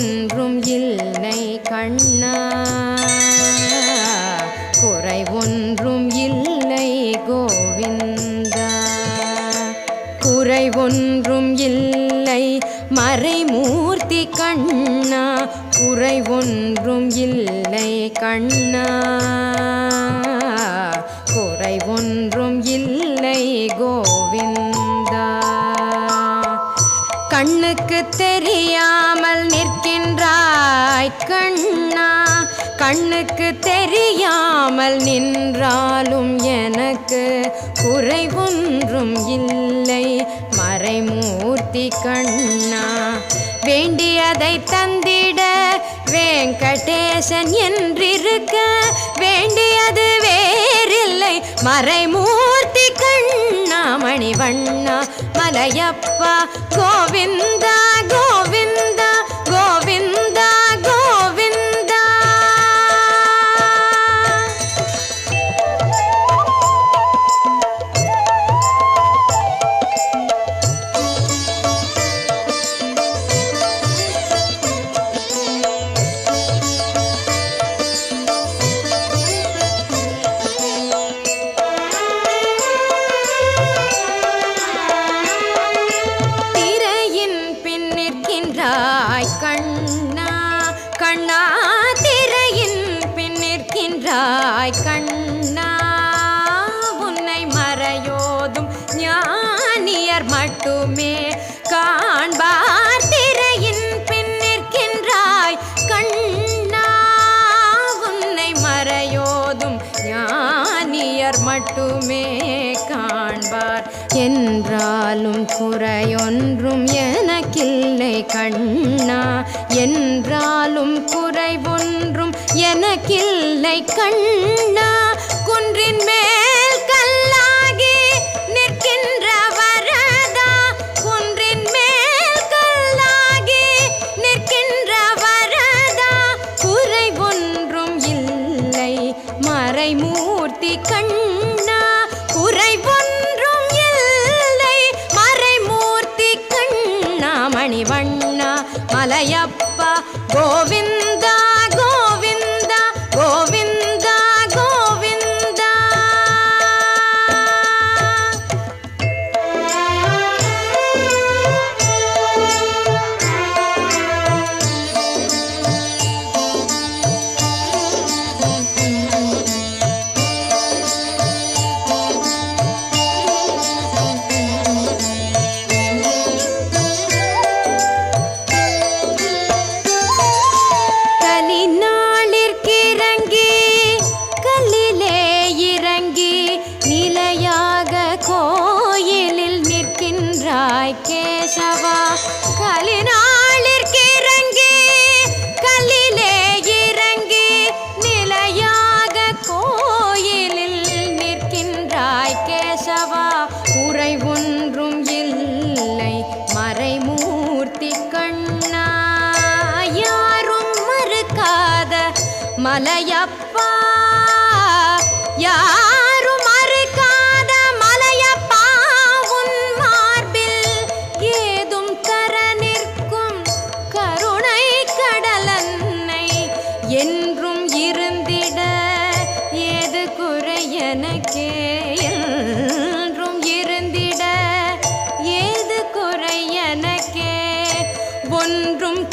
ஒன்றும் இல்லை கண்ணா, குறை ஒன்றும் இல்லை கோவிந்தா. குறை ஒன்றும் இல்லை மறைமூர்த்தி கண்ணா, குறை ஒன்றும் இல்லை கண்ணா, குறை ஒன்றும் இல்லை கோவிந்தா. கண்ணுக்கு தெரியாமல் நிற்கின்றாய் கண்ணா, கண்ணுக்கு தெரியாமல் நின்றாலும் எனக்கு குறை ஒன்றும் இல்லை மறைமூர்த்தி கண்ணா. வேண்டியதை தந்திட வெங்கடேசன் என்றிருக்க, வேண்டியது வேறில்லை மறைமூர்த்தி கண்ணா. மணிவண்ணா மலையப்பா கோவிந்தா கோவிந்தா கோவிந்தா கோவிந்தா. கண்ணா கண்ணா திரையின் பின் நிற்கின்றாய் கண்ணா, உன்னை மறையோதும் ஞானியர் மட்டுமே காண்பார். திரையின் பின் நிற்கின்றாய் கண்ணா, உன்னை மறையோதும் ஞானியர் மட்டுமே காண்பார். என்றாலும் குறையொன்றும் எனக்கில்லை கண்ணா, என்றாலும் குறை ஒன்றும் எனக்கில்லை கண்ணா. குன்றின் மேல் கல்லாகி நிற்கின்ற வரதா, குன்றின் மேல் கல்லாகி நிற்கின்ற வரதா, குறை ஒன்றும் இல்லை மறைமூர்த்தி கண்ணா, குறை ஒன்றும் இல்லை மறைமூர்த்தி கண்ணா. மணிவண்ணா மலையப்பா கோவிந்தா கோவிந்தா கோவிந்தா கோவிந்தா. கோயிலில் நிற்கின்றாய் கேசவா, கலினாளிற்கிறங்கி கல்லிலே இறங்கி நிலையாக கோயிலில் நிற்கின்றாய் கேசவா. குறை ஒன்றும் இல்லை மறைமூர்த்தி கண்ணா, யாரும் மறுக்காத மலையப்பா, யாரும் மறுக்காத மலையப்பா. உன் மார்பில் ஏதும் தர நிற்கும் கருணை கடலன்னை என்றும் இருந்திட ஏது குறை எனக்கே, என்றும் இருந்திட ஏது குறை எனக்கே. ஒன்றும்